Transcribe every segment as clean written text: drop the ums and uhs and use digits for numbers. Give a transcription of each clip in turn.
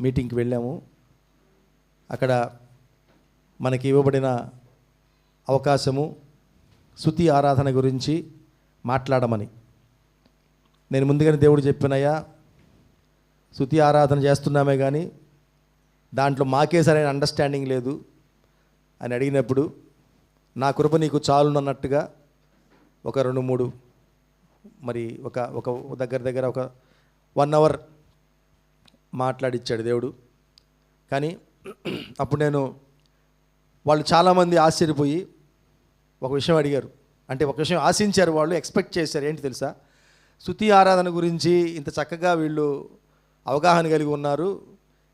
మీటింగ్కి వెళ్ళాము. అక్కడ మనకి ఇవ్వబడిన అవకాశము స్తుతి ఆరాధన గురించి మాట్లాడమని. నేను ముందుగానే దేవుడు చెప్పినయ్యా, స్తుతి ఆరాధన చేస్తున్నామే కానీ దాంట్లో మాకే సరైన అండర్స్టాండింగ్ లేదు అని అడిగినప్పుడు, నా కృప నీకు చాలునన్నట్టుగా ఒక 2-3 మరి ఒక దగ్గర ఒక 1 hour మాట్లాడిచ్చాడు దేవుడు. కానీ అప్పుడు వాళ్ళు చాలామంది ఆశ్చర్యపోయి ఒక విషయం అడిగారు. అంటే ఒక విషయం ఆశించారు, వాళ్ళు ఎక్స్పెక్ట్ చేశారు. ఏంటి తెలుసా? స్తుతి ఆరాధన గురించి ఇంత చక్కగా వీళ్ళు అవగాహన కలిగి ఉన్నారు,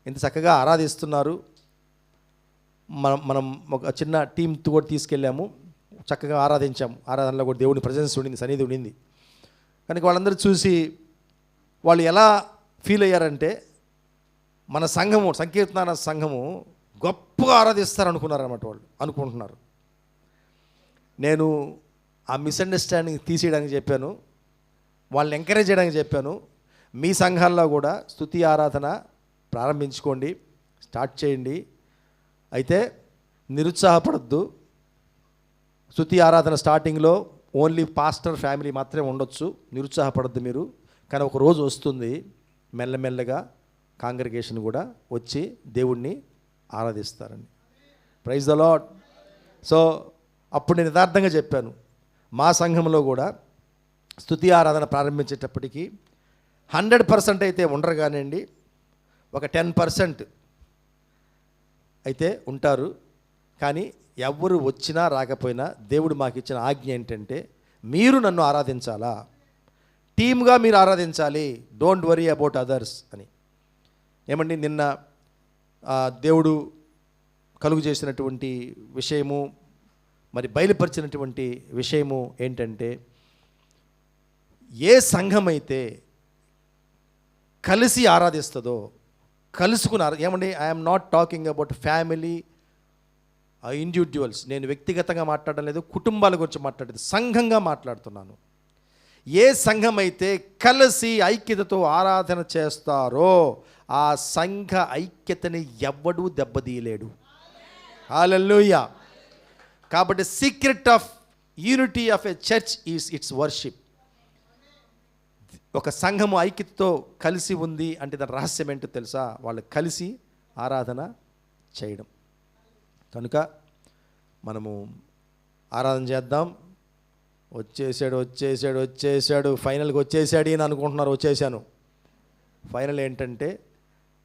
ఇంత చక్కగా ఆరాధిస్తున్నారు. మనం ఒక చిన్న టీంతో కూడా తీసుకెళ్ళాము, చక్కగా ఆరాధించాము. ఆరాధనలో కూడా దేవుని ప్రెజెన్స్ ఉండింది, సన్నిధి ఉండింది. కనుక వాళ్ళందరూ చూసి వాళ్ళు ఎలా ఫీల్ అయ్యారంటే, మన సంఘము, సంకీర్తన సంఘము గొప్పగా ఆరాధిస్తారు అనుకున్నారన్నమాట. వాళ్ళు అనుకుంటున్నారు. నేను ఆ మిస్అండర్స్టాండింగ్ తీసేయడానికి చెప్పాను, వాళ్ళని ఎంకరేజ్ చేయడానికి చెప్పాను. మీ సంఘాల్లో కూడా స్తుతి ఆరాధన ప్రారంభించుకోండి, స్టార్ట్ చేయండి. అయితే నిరుత్సాహపడద్దు. స్తుతి ఆరాధన స్టార్టింగ్లో ఓన్లీ పాస్టర్ ఫ్యామిలీ మాత్రమే ఉండొచ్చు, నిరుత్సాహపడద్దు మీరు. కానీ ఒక రోజు వస్తుంది, మెల్లమెల్లగా కాంగ్రిగేషన్ కూడా వచ్చి దేవుణ్ణి ఆరాధిస్తారని. Praise the Lord. సో అప్పుడు నేను యథార్థంగా చెప్పాను, మా సంఘంలో కూడా స్తుతి ఆరాధన ప్రారంభించేటప్పటికీ 100% అయితే ఉండరు కానివ్వండి, ఒక 10% అయితే ఉంటారు. కానీ ఎవరు వచ్చినా రాకపోయినా దేవుడు మాకు ఇచ్చిన ఆజ్ఞ ఏంటంటే, మీరు నన్ను ఆరాధించాలా, టీమ్గా మీరు ఆరాధించాలి, డోంట్ వరీ అబౌట్ అదర్స్ అని. ఏమండి, నిన్న దేవుడు కలుగు చేసినటువంటి విషయము, మరి బయలుపరిచినటువంటి విషయము ఏంటంటే, ఏ సంఘమైతే కలిసి ఆరాధిస్తుందో, కలుసుకుని ఏమండి, I'm not talking about family individuals. నేను వ్యక్తిగతంగా మాట్లాడడం లేదు, కుటుంబాల గురించి మాట్లాడేది, సంఘంగా మాట్లాడుతున్నాను. ఏ సంఘం అయితే కలిసి ఐక్యతతో ఆరాధన చేస్తారో ఆ సంఘ ఐక్యతని ఎవ్వడూ దెబ్బతీయలేడు. హల్లెలూయా. కాబట్టి secret of unity of a church is it's worship. ఒక సంఘము ఐక్యతతో కలిసి ఉంది అంటే దాని రహస్యం ఏంటో తెలుసా? వాళ్ళు కలిసి ఆరాధన చేయడం. కనుక మనము ఆరాధన చేద్దాం. వచ్చేసాడు ఫైనల్కి వచ్చేసాడు అని అనుకుంటున్నారు. వచ్చేసాను. ఫైనల్ ఏంటంటే,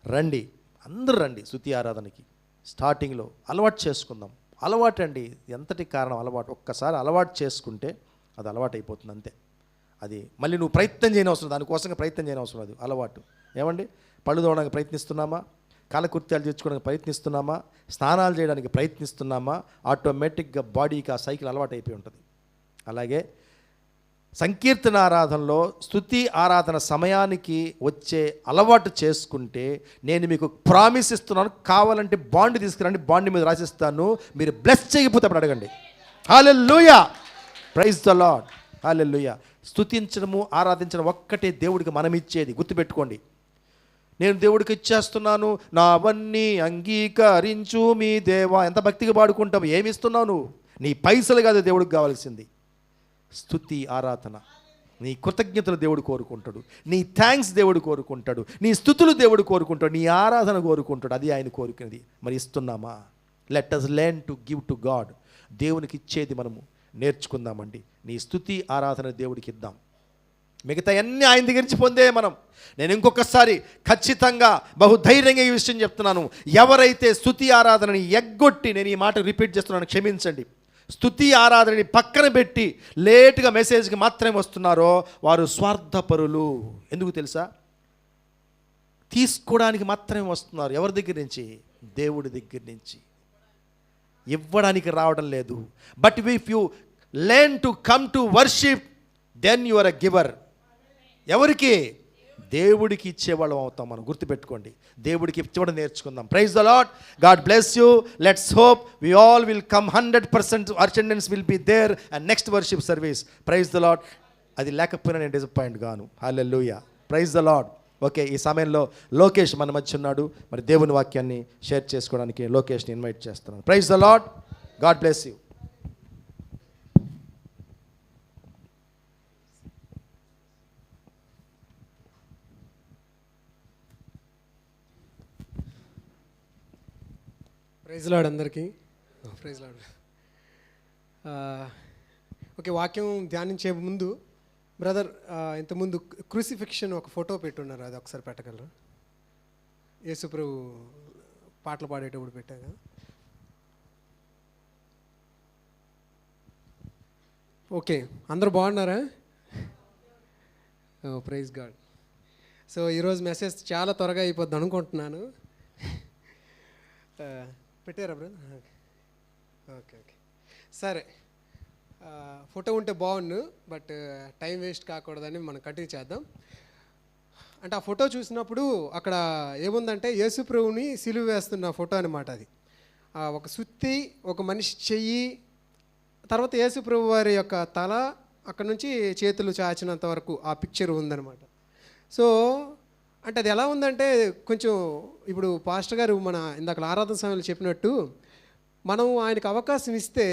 రండి, అందరూ రండి స్తుతి ఆరాధనకి. స్టార్టింగ్లో అలవాటు చేసుకుందాం. అలవాటు అండి, ఎంతటి కారణం అలవాటు. ఒక్కసారి అలవాటు చేసుకుంటే అది అలవాటు అయిపోతుంది అంతే. అది మళ్ళీ నువ్వు ప్రయత్నం చేయని అవసరం, దానికోసంగా ప్రయత్నం చేయని అవసరం. అది అలవాటు. ఏమండి, పళ్ళు తోవడానికి ప్రయత్నిస్తున్నామా, కాలకృత్యాలు తీర్చుకోవడానికి ప్రయత్నిస్తున్నామా, స్నానాలు చేయడానికి ప్రయత్నిస్తున్నామా, ఆటోమేటిక్గా బాడీకి ఆ సైకిల్ అలవాటు అయిపోయి ఉంటుంది. అలాగే సంకీర్తన ఆరాధనలో స్తుతి ఆరాధన సమయానికి వచ్చే అలవాటు చేసుకుంటే, నేను మీకు ప్రామిస్ ఇస్తున్నాను, కావాలంటే బాండ్ తీసుకురండి, బాండ్ మీద రాసిస్తాను, మీరు బ్లెస్ చేయకపోతే అప్పుడు అడగండి. హల్లెలూయా, ప్రైజ్ ద లార్డ్, హల్లెలూయా. స్తుతించడము, ఆరాధించడం ఒక్కటే దేవుడికి మనం ఇచ్చేది, గుర్తుపెట్టుకోండి. నేను దేవుడికి ఇచ్చేస్తున్నాను, నావన్నీ అంగీకరించు మీ దేవా. ఎంత భక్తిగా పాడుకుంటావు, ఏమి ఇస్తున్నావు నువ్వు? నీ పైసలు కాదు దేవుడికి కావాల్సింది, స్తుతి ఆరాధన. నీ కృతజ్ఞతలు దేవుడు కోరుకుంటాడు, నీ థ్యాంక్స్ దేవుడు కోరుకుంటాడు, నీ స్తుతులు దేవుడు కోరుకుంటాడు, నీ ఆరాధన కోరుకుంటాడు. అది ఆయన కోరుకునేది. మరి ఇస్తున్నామా? Let us learn to give to God. దేవునికి ఇచ్చేది మనము నేర్చుకుందామండి. నీ స్తుతి ఆరాధన దేవుడికి ఇద్దాం. మిగతా అన్నీ ఆయన దగ్గర నుంచి పొందే మనం. నేను ఇంకొకసారి ఖచ్చితంగా బహుధైర్యంగా ఈ విషయం చెప్తున్నాను. ఎవరైతే స్తుతి ఆరాధనని ఎగ్గొట్టి, నేను ఈ మాట రిపీట్ చేస్తున్నాను, క్షమించండి, స్తుతి ఆరాధనని పక్కన పెట్టి లేటుగా మెసేజ్కి మాత్రమే వస్తున్నారో వారు స్వార్థపరులు. ఎందుకు తెలుసా? తీసుకోవడానికి మాత్రమే వస్తున్నారు. ఎవరి దగ్గర నుంచి? దేవుడి దగ్గర నుంచి. ఇవ్వడానికి రావడం లేదు. But if you learn to come to worship, then you are a giver. ఎవరికి? దేవుడికి ఇచ్చేవాళ్ళం అవుతాం మనం. గుర్తుపెట్టుకోండి, దేవుడికి ఇచ్చేవాడు నేర్చుకుందాం. Praise the lord. God bless you. Let's hope we all will come. 100% attendance will be there and next worship service. Praise the lord. అది లేకపోయినా నేను డిసప్పాయింట్ గాను. Hallelujah, praise the lord. Okay, ఈ సమయంలో లోకేష్ మన మధ్య ఉన్నాడు. మరి దేవుని వాక్యాన్ని షేర్ చేసుకోవడానికి లోకేష్ని ఇన్వైట్ చేస్తున్నాను. Praise the lord. God bless you. Praise Lord అందరికీ. Praise Lord. ఓకే, వాక్యం ధ్యానించే ముందు బ్రదర్ ఇంతకుముందు క్రూసిఫిక్షన్ ఒక ఫోటో పెట్టున్నారు, అది ఒకసారి పెట్టగలరు? యేసుప్రభు పాటలు పాడేటప్పుడు పెట్టారు. ఓకే, అందరూ బాగున్నారా? Praise god. సో ఈరోజు మెసేజ్ చాలా త్వరగా అయిపోద్ది అనుకుంటున్నాను. పెట్టారా బ్రదర్? ఓకే ఓకే, సరే. ఫోటో ఉంటే బాగుండు, బట్ టైం వేస్ట్ కాకూడదని మనం కంటిన్యూ చేద్దాం. అంటే ఆ ఫోటో చూసినప్పుడు అక్కడ ఏముందంటే యేసుప్రభుని సిలువ వేస్తున్న ఫోటో అనమాట. అది ఒక సుత్తి, ఒక మనిషి చెయ్యి, తర్వాత యేసుప్రభు వారి యొక్క తల, అక్కడ నుంచి చేతులు చాచినంత వరకు ఆ పిక్చర్ ఉందన్నమాట. సో అంటే అది ఎలా ఉందంటే కొంచెం ఇప్పుడు పాస్టర్ గారు మన ఇందాక ఆరాధన సమయంలో చెప్పినట్టు మనం ఆయనకు అవకాశం ఇస్తే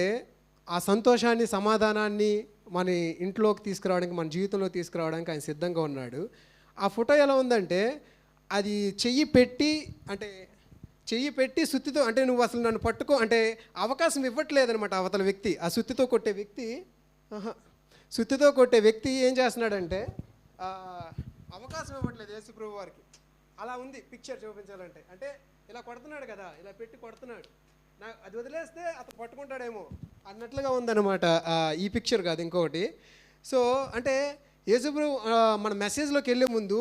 ఆ సంతోషాన్ని, సమాధానాన్ని మన ఇంట్లోకి తీసుకురావడానికి, మన జీవితంలోకి తీసుకురావడానికి ఆయన సిద్ధంగా ఉన్నాడు. ఆ ఫోటో ఎలా ఉందంటే అది చెయ్యి పెట్టి సుత్తితో, అంటే నువ్వు అసలు నన్ను పట్టుకో అంటే అవకాశం ఇవ్వట్లేదనమాట అవతల వ్యక్తి. ఆ సుత్తితో కొట్టే వ్యక్తి ఏం చేస్తున్నాడంటే అవకాశం ఇవ్వట్లేదు యేసుప్రభు వారికి. అలా ఉంది పిక్చర్ చూపించాలంటే. అంటే ఇలా కొడుతున్నాడు కదా, ఇలా పెట్టి కొడుతున్నాడు, అది వదిలేస్తే అతను పట్టుకుంటాడేమో అన్నట్లుగా ఉందన్నమాట ఈ పిక్చర్ కాదు ఇంకొకటి. సో అంటే యేసుప్రభు మన మెసేజ్లోకి వెళ్ళే ముందు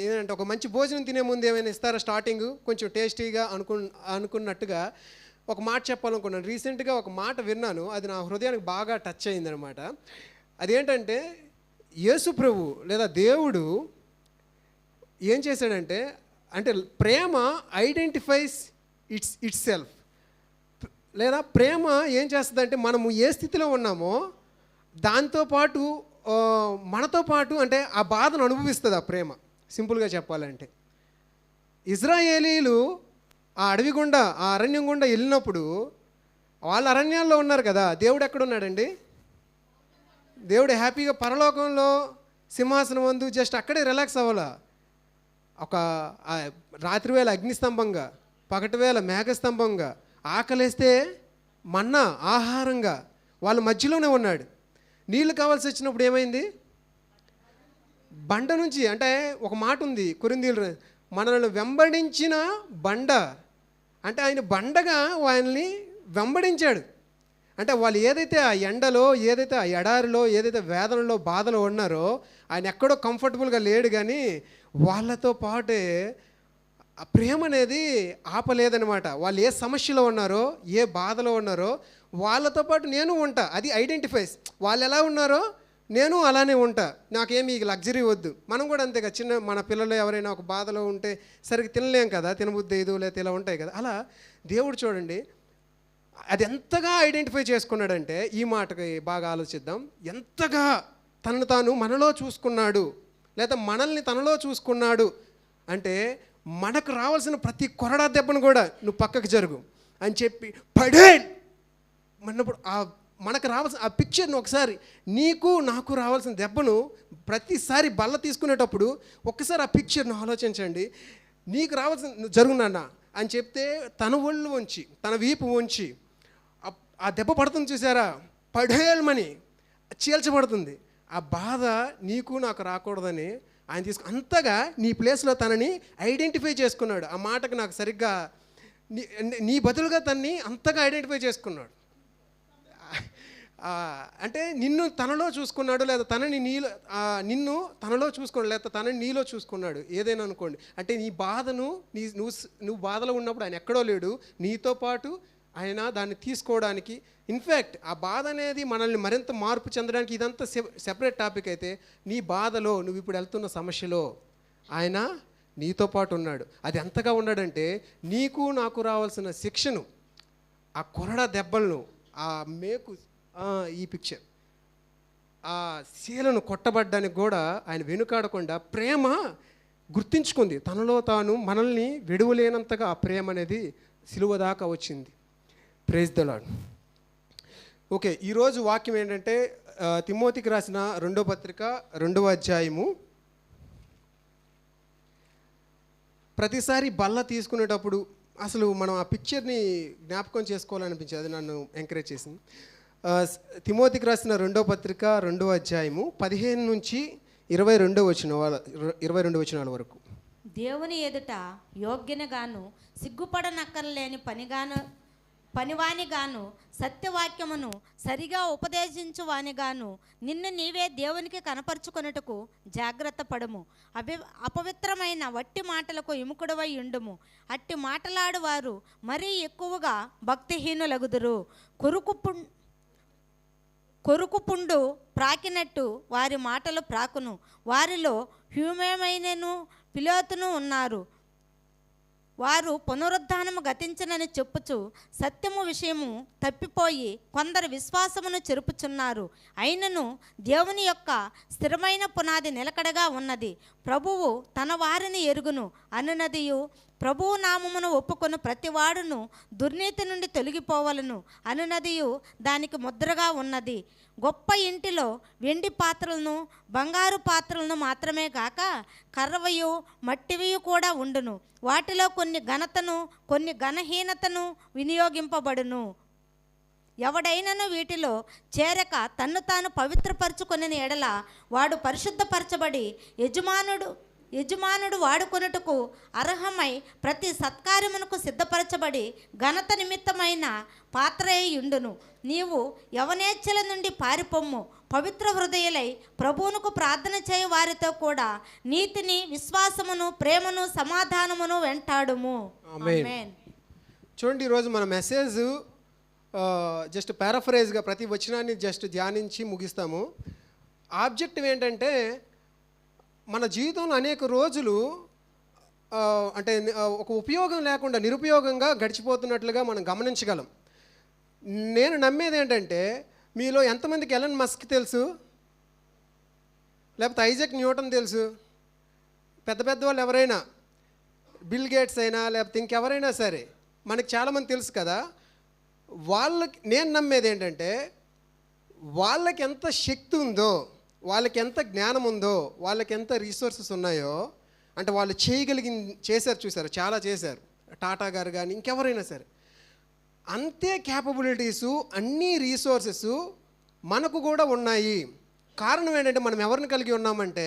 ఏంటంటే ఒక మంచి భోజనం తినే ముందు ఏమైనా ఇస్తారా? స్టార్టింగ్ కొంచెం టేస్టీగా అనుకున్నట్టుగా ఒక మాట చెప్పాలనుకున్నాను. రీసెంట్గా ఒక మాట విన్నాను, అది నా హృదయానికి బాగా టచ్ అయిందనమాట. అదేంటంటే యేసుప్రభు లేదా దేవుడు ఏం చేశాడంటే, అంటే ప్రేమ ఐడెంటిఫైస్ ఇట్స్ సెల్ఫ్. లేదా ప్రేమ ఏం చేస్తుందంటే మనము ఏ స్థితిలో ఉన్నామో దాంతోపాటు మనతో పాటు అంటే ఆ బాధను అనుభవిస్తుంది ఆ ప్రేమ. సింపుల్గా చెప్పాలంటే ఇజ్రాయేలీలు ఆ అడవి గుండా, ఆ అరణ్యం గుండా వెళ్ళినప్పుడు వాళ్ళు అరణ్యాల్లో ఉన్నారు కదా, దేవుడు ఎక్కడున్నాడండి? దేవుడు హ్యాపీగా పరలోకంలో సింహాసనం వందు జస్ట్ అక్కడే రిలాక్స్ అవ్వాలా. ఒక రాత్రివేళ అగ్నిస్తంభంగా, పగటివేళ మేఘస్తంభంగా, ఆకలేస్తే మన్నా ఆహారంగా వాళ్ళ మధ్యలోనే ఉన్నాడు. నీళ్ళు కావాల్సి వచ్చినప్పుడు ఏమైంది? బండ నుంచి, అంటే ఒక మాట ఉంది కొరింథీయులు, మనల్ని వెంబడించిన బండ, అంటే ఆయన బండగా ఆయన్ని వెంబడించాడు. అంటే వాళ్ళు ఏదైతే ఆ ఎండలో, ఏదైతే ఆ ఎడారిలో, ఏదైతే వేదనలో, బాధలో ఉన్నారో ఆయన ఎక్కడో కంఫర్టబుల్గా లేడు, కానీ వాళ్ళతో పాటే ఆ ప్రేమ అనేది ఆపలేదనమాట. వాళ్ళు ఏ సమస్యలో ఉన్నారో, ఏ బాధలో ఉన్నారో వాళ్ళతో పాటు నేను ఉంటా. అది ఐడెంటిఫైస్. వాళ్ళు ఎలా ఉన్నారో నేను అలానే ఉంటా, నాకేమి లగ్జరీ వద్దు. మనం కూడా అంతే కదా, మన పిల్లలు ఎవరైనా ఒక బాధలో ఉంటే సరిగ్గా తినలేం కదా, తినబుద్ధి ఏదో లేకపోతే ఇలా ఉంటాయి కదా. అలా దేవుడు చూడండి అది ఎంతగా ఐడెంటిఫై చేసుకున్నాడంటే, ఈ మాటకి బాగా ఆలోచిద్దాం, ఎంతగా తనను తాను మనలో చూసుకున్నాడు, లేదా మనల్ని తనలో చూసుకున్నాడు అంటే మనకు రావాల్సిన ప్రతి కొరడా దెబ్బను కూడా నువ్వు పక్కకు జరుగు అని చెప్పి పడే అన్నప్పుడు మనకు రావాల్సిన ఆ పిక్చర్ని ఒకసారి, నీకు నాకు రావాల్సిన దెబ్బను ప్రతిసారి బల్ల తీసుకునేటప్పుడు ఒక్కసారి ఆ పిక్చర్ను ఆలోచించండి. నీకు రావాల్సిన జరుగునన్నా అని చెప్తే తన ఒళ్ళు వంచి, తన వీపు వంచి ఆ దెబ్బ పడుతుంది చూసారా, పడేయమని చీల్చబడుతుంది. ఆ బాధ నీకు నాకు రాకూడదని ఆయన అంతగా నీ ప్లేస్లో తనని ఐడెంటిఫై చేసుకున్నాడు. ఆ మాటకు నాకు సరిగ్గా నీ బదులుగా తనని అంతగా ఐడెంటిఫై చేసుకున్నాడు. అంటే నిన్ను తనలో చూసుకున్నాడు, లేదా తనని నిన్ను తనలో చూసుకున్నాడు, లేదా తనని నీలో చూసుకున్నాడు, ఏదైనా అనుకోండి. అంటే నీ బాధను నువ్వు బాధలో ఉన్నప్పుడు ఆయన ఎక్కడో లేడు, నీతో పాటు ఆయన దాన్ని తీసుకోవడానికి. ఇన్ఫ్యాక్ట్ ఆ బాధ అనేది మనల్ని మరింత మార్పు చెందడానికి ఇదంతా సెపరేట్ టాపిక్ అయితే, నీ బాధలో, నువ్వు ఇప్పుడు వెళ్తున్న సమస్యలో ఆయన నీతో పాటు ఉన్నాడు. అది ఎంతగా ఉన్నాడంటే నీకు నాకు రావాల్సిన శిక్షను, ఆ కొరడా దెబ్బలను, ఆ మేకు, ఈ పిక్చర్ ఆ శీలను కొట్టబడ్డానికి కూడా ఆయన వెనుకాడకుండా ప్రేమ గుర్తించుకుంది. తనలో తాను మనల్ని విడువలేనంతగా ఆ ప్రేమ అనేది సిలువ దాకా వచ్చింది. Praise the lord. ఓకే, ఈరోజు వాక్యం ఏంటంటే తిమోతికి రాసిన 2వ పత్రిక 2వ అధ్యాయము. ప్రతిసారి బల్ల తీసుకునేటప్పుడు అసలు మనం ఆ పిక్చర్ని జ్ఞాపకం చేసుకోవాలనిపించింది. అది నన్ను ఎంకరేజ్ చేసింది. తిమోతికి రాసిన 2వ పత్రిక 2వ అధ్యాయము 15 నుంచి 22 వచనాల వరకు. దేవుని ఎదుట యోగ్యనగాను సిగ్గుపడనక్కర్లేని పనివానిగాను సత్యవాక్యమును సరిగా ఉపదేశించువానిగాను నిన్ను నీవే దేవునికి కనపరుచుకొనుటకు జాగ్రత్త పడము. అపవిత్రమైన వట్టి మాటలకు విముఖుడవై ఉండుము. అట్టి మాటలాడువారు మరీ ఎక్కువగా భక్తిహీనులగుదురు. కొరుకుపుండు ప్రాకినట్టు వారి మాటలు ప్రాకును. వారిలో హ్యూమేమైనను పిలోతును ఉన్నారు. వారు పునరుద్ధానము గతించనని చెప్పుచు సత్యము విషయము తప్పిపోయి కొందరు విశ్వాసమును చెరుపుచున్నారు. అయినను దేవుని యొక్క స్థిరమైన పునాది నిలకడగా ఉన్నది. ప్రభువు తన వారిని ఎరుగును అనునదియు, ప్రభువు నామమును ఒప్పుకొను ప్రతివాడును దుర్నీతి నుండి తొలగిపోవలను అనునదియు దానికి ముద్రగా ఉన్నది. గొప్ప ఇంటిలో వెండి పాత్రలను బంగారు పాత్రలను మాత్రమే కాక కర్రవయు మట్టివియు కూడా ఉండును. వాటిలో కొన్ని ఘనతను కొన్ని ఘనహీనతను వినియోగింపబడును. ఎవడైనను వీటిలో చేరక తన్ను తాను పవిత్రపరచుకొనిన ఎడల వాడు పరిశుద్ధపరచబడి యజమానుడు వాడుకొనుటకు అర్హమై ప్రతి సత్కార్యమునకు సిద్ధపరచబడి ఘనత నిమిత్తమైన పాత్రయై ఉండును. నీవు యవనేచ్ఛల నుండి పారిపొమ్ము. పవిత్ర హృదయులై ప్రభువునకు ప్రార్థన చేయ వారితో కూడా నీతిని, విశ్వాసమును, ప్రేమను, సమాధానమును వెంటాడుము. ఆమేన్. చూడండి, ఈరోజు మన మెసేజ్ జస్ట్ పారాఫ్రేజ్గా ప్రతి వచనాన్ని జస్ట్ ధ్యానించి ముగిస్తాము. ఆబ్జెక్టివ్ ఏంటంటే మన జీవితంలో అనేక రోజులు అంటే ఒక ఉపయోగం లేకుండా నిరుపయోగంగా గడిచిపోతున్నట్లుగా మనం గమనించగలం. నేను నమ్మేది ఏంటంటే మీలో ఎంతమందికి ఎలన్ మస్క్ తెలుసు, లేకపోతే ఐజాక్ న్యూటన్ తెలుసు, పెద్ద పెద్ద వాళ్ళు ఎవరైనా, బిల్ గేట్స్ అయినా లేకపోతే ఇంకెవరైనా సరే మనకి చాలామంది తెలుసు కదా. వాళ్ళకి నేను నమ్మేది ఏంటంటే వాళ్ళకి ఎంత శక్తి ఉందో, వాళ్ళకి ఎంత జ్ఞానం ఉందో, వాళ్ళకి ఎంత రీసోర్సెస్ ఉన్నాయో, అంటే వాళ్ళు చేశారు, చూశారు, చాలా చేశారు. టాటా గారు కానీ ఇంకెవరైనా సరే అంతే క్యాపబిలిటీసు, అన్ని రీసోర్సెస్ మనకు కూడా ఉన్నాయి. కారణం ఏంటంటే మనం ఎవరిని కలిగి ఉన్నామంటే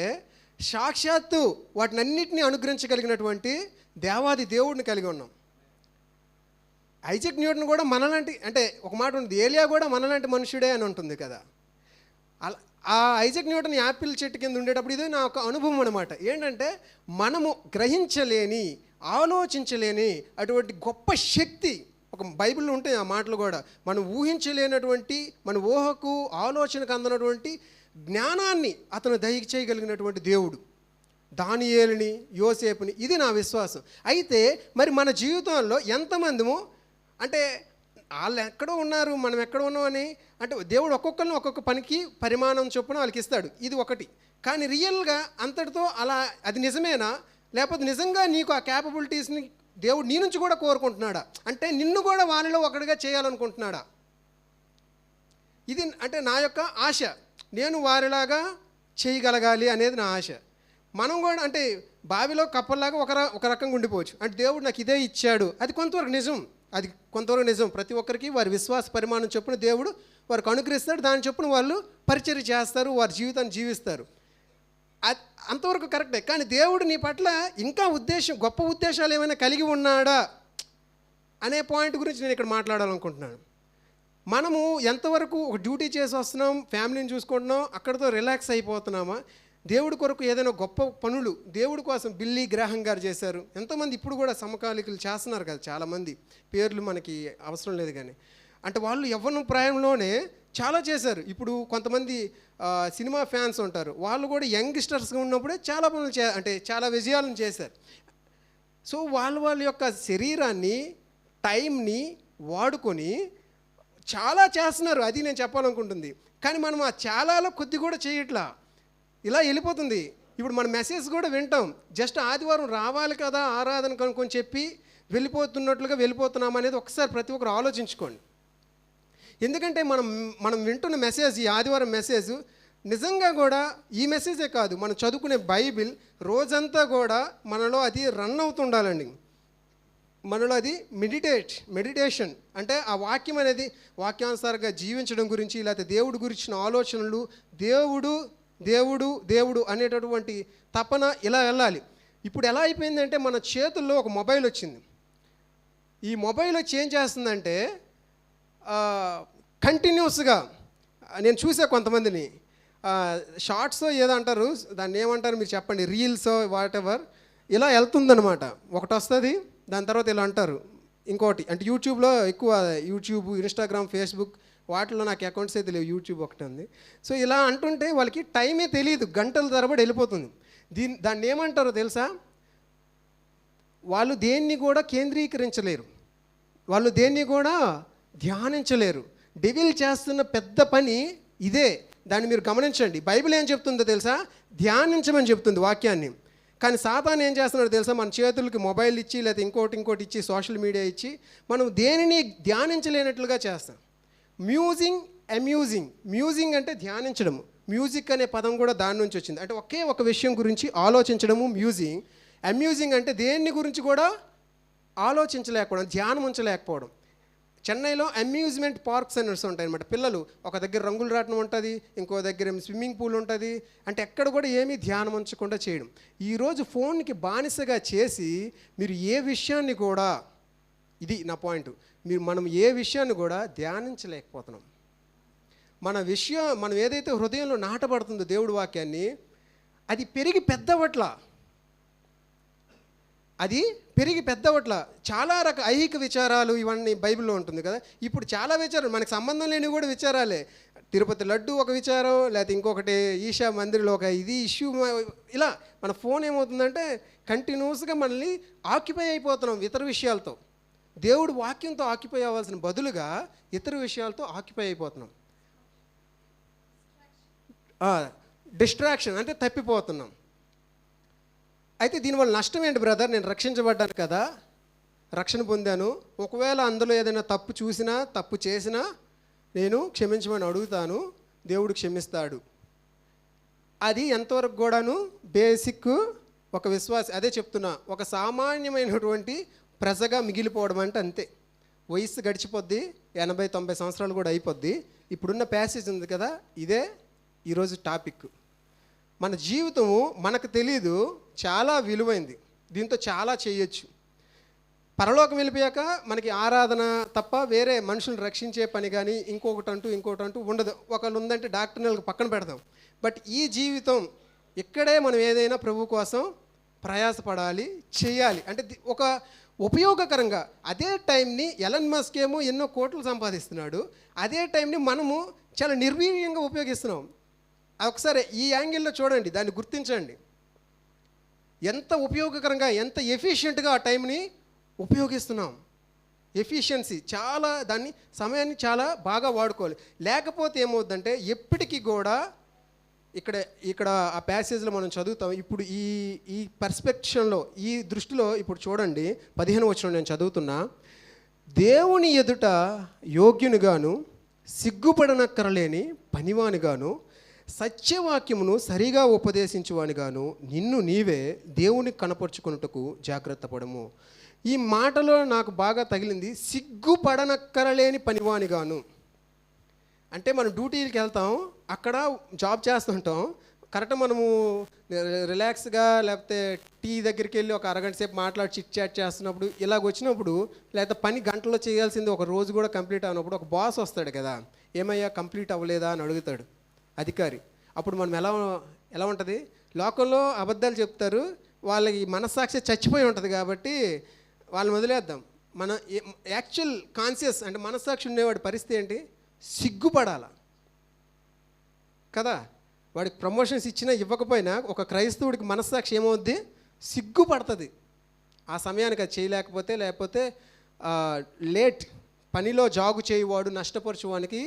సాక్షాత్తు వాటినన్నిటినీ అనుగ్రహించగలిగినటువంటి దేవాది దేవుడిని కలిగి ఉన్నాం. ఐజాక్ న్యూటన్ కూడా మనలాంటి, అంటే ఒక మాట ఉంది, ఏలియా కూడా మనలాంటి మనుషుడే అని ఉంటుంది కదా. ఆ ఐజాక్ న్యూటన్ యాపిల్ చెట్టు కింద ఉండేటప్పుడు ఇదే నా ఒక అనుభవం అనమాట. ఏంటంటే మనము గ్రహించలేని, ఆలోచించలేని అటువంటి గొప్ప శక్తి ఒక బైబిల్లో ఉంటాయి ఆ మాటలు కూడా. మనం ఊహించలేనటువంటి, మన ఊహకు ఆలోచనకు అందనటువంటి జ్ఞానాన్ని అతను దయచేయగలిగినటువంటి దేవుడు, దానియేలుని, యోసేపుని. ఇది నా విశ్వాసం. అయితే మరి మన జీవితంలో ఎంతమందిము అంటే వాళ్ళు ఎక్కడో ఉన్నారు, మనం ఎక్కడ ఉన్నామని, అంటే దేవుడు ఒక్కొక్కరిని ఒక్కొక్క పనికి పరిమాణం చొప్పున వాళ్ళకి ఇస్తాడు. ఇది ఒకటి. కానీ రియల్గా అంతటితో అలా అది నిజమేనా, లేకపోతే నిజంగా నీకు ఆ క్యాపబిలిటీస్ని దేవుడు నీ నుంచి కూడా కోరుకుంటున్నాడా, అంటే నిన్ను కూడా వాళ్ళలో ఒకటిగా చేయాలనుకుంటున్నాడా? ఇది అంటే నా యొక్క ఆశ. నేను వారిలాగా చేయగలగాలి అనేది నా ఆశ. మనం కూడా అంటే బావిలో కప్పల్లాగా ఒక రకంగా ఉండిపోవచ్చు. అంటే దేవుడు నాకు ఇదే ఇచ్చాడు, అది కొంతవరకు నిజం. అది కొంతవరకు నిజం. ప్రతి ఒక్కరికి వారి విశ్వాస పరిమాణం చొప్పున దేవుడు వారికి అనుగ్రహిస్తాడు. దాని చొప్పున వాళ్ళు పరిచర్య చేస్తారు, వారి జీవితాన్ని జీవిస్తారు. అంతవరకు కరెక్టే. కానీ దేవుడు నీ పట్ల ఇంకా గొప్ప ఉద్దేశాలు ఏమైనా కలిగి ఉన్నాడా అనే పాయింట్ గురించి నేను ఇక్కడ మాట్లాడాలనుకుంటున్నాను. మనము ఎంతవరకు ఒక డ్యూటీ చేసి వస్తున్నాం, ఫ్యామిలీని చూసుకుంటున్నాం, అక్కడితో రిలాక్స్ అయిపోతున్నామా? దేవుడి కొరకు ఏదైనా గొప్ప పనులు దేవుడి కోసం బిల్లీ గ్రాహం గారు చేశారు. ఎంతోమంది ఇప్పుడు కూడా సమకాలికులు చేస్తున్నారు కదా, చాలామంది పేర్లు మనకి అవసరం లేదు. కానీ అంటే వాళ్ళు యవ్వన ప్రాయంలోనే చాలా చేశారు. ఇప్పుడు కొంతమంది సినిమా ఫ్యాన్స్ ఉంటారు, వాళ్ళు కూడా యంగ్స్టర్స్గా ఉన్నప్పుడే చాలా పనులు అంటే చాలా విజయాలను చేశారు. సో వాళ్ళ యొక్క శరీరాన్ని, టైంని వాడుకొని చాలా చేస్తున్నారు, అది నేను చెప్పాలనుకుంటుంది. కానీ మనం ఆ చాలాలో కొద్ది కూడా చేయట్లా, ఇలా వెళ్ళిపోతుంది. ఇప్పుడు మన మెసేజ్ కూడా వింటాం, జస్ట్ ఆదివారం రావాలి కదా ఆరాధన కనుక్కొని చెప్పి వెళ్ళిపోతున్నాం అనేది ఒకసారి ప్రతి ఒక్కరు ఆలోచించుకోండి. ఎందుకంటే మనం వింటున్న మెసేజ్, ఈ ఆదివారం మెసేజ్ నిజంగా కూడా ఈ మెసేజే కాదు, మనం చదువుకునే బైబిల్ రోజంతా కూడా మనలో అది రన్ అవుతుండాలండి. మనలో అది మెడిటేషన్ అంటే ఆ వాక్యం అనేది వాక్యానుసారంగా జీవించడం గురించి, లేకపోతే దేవుడి గురించిన ఆలోచనలు, దేవుడు అనేటటువంటి తపన ఇలా వెళ్ళాలి. ఇప్పుడు ఎలా అయిపోయిందంటే మన చేతుల్లో ఒక మొబైల్ వచ్చింది. ఈ మొబైల్ వచ్చి ఏం చేస్తుందంటే కంటిన్యూస్గా నేను చూసా కొంతమందిని షార్ట్స్ ఏదో అంటారు, దాన్ని ఏమంటారు మీరు చెప్పండి, రీల్స్ వాట్ ఎవర్, ఇలా వెళ్తుందనమాట. ఒకటి వస్తుంది, దాని తర్వాత ఇలా అంటారు ఇంకోటి. అంటే యూట్యూబ్లో ఎక్కువ, యూట్యూబ్, ఇన్స్టాగ్రామ్, ఫేస్బుక్ వాటిలో నాకు అకౌంట్స్ అయితే లేవు, యూట్యూబ్ ఒకటి ఉంది. సో ఇలా అంటుంటే వాళ్ళకి టైమే తెలియదు, గంటల తరబడి వెళ్ళిపోతుంది. దాన్ని ఏమంటారో తెలుసా, వాళ్ళు దేన్ని కూడా కేంద్రీకరించలేరు, వాళ్ళు దేన్ని కూడా ధ్యానించలేరు. డెవిల్ చేస్తున్న పెద్ద పని ఇదే, దాన్ని మీరు గమనించండి. బైబిల్ ఏం చెప్తుందో తెలుసా, ధ్యానించమని చెప్తుంది వాక్యాన్ని. కానీ సాతాను ఏం చేస్తున్నాడో తెలుసా, మన చేతులకి మొబైల్ ఇచ్చి లేదా ఇంకోటి ఇచ్చి, సోషల్ మీడియా ఇచ్చి మనం దేనిని ధ్యానించలేనట్లుగా చేస్తాం. మ్యూజింగ్ అంటే ధ్యానించడము. మ్యూజిక్ అనే పదం కూడా దాని నుంచి వచ్చింది. అంటే ఒకే ఒక విషయం గురించి ఆలోచించడము అమ్యూజింగ్ అంటే దేన్ని గురించి కూడా ఆలోచించలేకపోవడం, ధ్యానం ఉంచలేకపోవడం. చెన్నైలో అమ్యూజ్మెంట్ పార్క్స్ అనేసి ఉంటాయి అన్నమాట. పిల్లలు ఒక దగ్గర రంగులు రాటం ఉంటుంది, ఇంకో దగ్గర స్విమ్మింగ్ పూల్ ఉంటుంది. అంటే ఎక్కడ కూడా ఏమీ ధ్యానం ఉంచకుండా చేయడం. ఈరోజు ఫోన్కి బానిసగా చేసి మీరు ఏ విషయాన్ని కూడా, ఇది నా పాయింట్, మనం ఏ విషయాన్ని కూడా ధ్యానించలేకపోతున్నాం. మనం ఏదైతే హృదయంలో నాటబడుతుందో దేవుడి వాక్యాన్ని, అది పెరిగి పెద్దవట్ల చాలా ఐహిక విచారాలు ఇవన్నీ బైబిల్లో ఉంటుంది కదా. ఇప్పుడు చాలా విచారాలు మనకు సంబంధం లేనివి కూడా విచారాలే. తిరుపతి లడ్డు ఒక విచారం, లేకపోతే ఇంకొకటి ఈశా మందిర్లో ఒక ఇది ఇష్యూ. ఇలా మన ఫోన్ ఏమవుతుందంటే కంటిన్యూస్గా మనల్ని ఆక్యుపై అయిపోతున్నాం ఇతర విషయాలతో. దేవుడు వాక్యంతో ఆక్యుపై అవ్వాల్సిన బదులుగా ఇతర విషయాలతో ఆక్యుపై అయిపోతున్నాం. డిస్ట్రాక్షన్ అంటే తప్పిపోతున్నాం. అయితే దీనివల్ల నష్టం ఏంటి బ్రదర్? నేను రక్షించబడ్డాను కదా, రక్షణ పొందాను, ఒకవేళ అందులో ఏదైనా తప్పు చూసినా తప్పు చేసినా నేను క్షమించమని అడుగుతాను, దేవుడు క్షమిస్తాడు. అది ఎంతవరకు కూడాను బేసిక్ ఒక విశ్వాసం. అదే చెప్తున్నా, ఒక సామాన్యమైనటువంటి ప్రజగా మిగిలిపోవడం అంటే అంతే. వయస్సు గడిచిపోద్ది, 80-90 సంవత్సరాలు కూడా అయిపోద్ది. ఇప్పుడున్న ప్యాసేజ్ ఉంది కదా, ఇదే ఈరోజు టాపిక్. మన జీవితము మనకు తెలీదు, చాలా విలువైంది, దీంతో చాలా చేయొచ్చు. పరలోకం వెళ్ళిపోయాక మనకి ఆరాధన తప్ప వేరే మనుషులను రక్షించే పని కానీ ఇంకొకటంటూ ఉండదు. ఒకళ్ళు ఉందంటే డాక్టర్లకు పక్కన పెడతాం. బట్ ఈ జీవితం ఇక్కడే మనం ఏదైనా ప్రభు కోసం ప్రయాసపడాలి, చేయాలి. అంటే ఒక ఉపయోగకరంగా. అదే టైంని ఎలన్ మస్క్ ఏమో ఎన్నో కోట్లు సంపాదిస్తున్నాడు, అదే టైంని మనము చాలా నిర్వీర్యంగా ఉపయోగిస్తున్నాం. ఒకసారి ఈ యాంగిల్లో చూడండి, దాన్ని గుర్తించండి. ఎంత ఉపయోగకరంగా, ఎంత ఎఫిషియెంట్గా ఆ టైంని ఉపయోగిస్తున్నాం. ఎఫిషియన్సీ చాలా, దాన్ని సమయాన్ని చాలా బాగా వాడుకోవాలి. లేకపోతే ఏమవుతుందంటే ఎప్పటికీ కూడా ఇక్కడ ఆ ప్యాసేజ్లో మనం చదువుతాం. ఇప్పుడు ఈ పర్స్పెక్షన్లో, ఈ దృష్టిలో ఇప్పుడు చూడండి, 15వ వచనం నేను చదువుతున్నా. దేవుని ఎదుట యోగ్యునిగాను, సిగ్గుపడనక్కరలేని పనివానిగాను, సత్యవాక్యమును సరిగా ఉపదేశించువానిగాను నిన్ను నీవే దేవునికి కనపరుచుకొనుటకు జాగ్రత్త పడము. ఈ మాటలో నాకు బాగా తగిలింది, సిగ్గుపడనక్కరలేని పనివానిగాను. అంటే మనం డ్యూటీకి వెళ్తాం, అక్కడ జాబ్ చేస్తుంటాం, కరెక్ట్ మనము రిలాక్స్గా లేకపోతే టీ దగ్గరికి వెళ్ళి ఒక అరగంట సేపు మాట్లాడి చిట్ చాట్ చేస్తున్నప్పుడు, ఇలాగ వచ్చినప్పుడు, లేకపోతే పని గంటలో చేయాల్సింది ఒక రోజు కూడా కంప్లీట్ అయినప్పుడు ఒక బాస్ వస్తాడు కదా, ఏమయ్యా కంప్లీట్ అవ్వలేదా అని అడుగుతాడు అధికారి. అప్పుడు మనం ఎలా ఉంటుంది, లోకంలో అబద్ధాలు చెప్తారు, వాళ్ళకి మనస్సాక్షి చచ్చిపోయి ఉంటుంది కాబట్టి వాళ్ళని వదిలేద్దాం. మన యాక్చువల్ కాన్షియస్ అంటే మనస్సాక్షి ఉండేవాడి పరిస్థితి ఏంటి, సిగ్గుపడాల కదా. వాడికి ప్రమోషన్స్ ఇచ్చినా ఇవ్వకపోయినా ఒక క్రైస్తవుడికి మనస్సాక్షి ఏమవుద్ది, సిగ్గుపడుతుంది. ఆ సమయానికి అది చేయలేకపోతే, లేకపోతే లేట్ పనిలో జాగు చేయువాడు నష్టపరచువానికి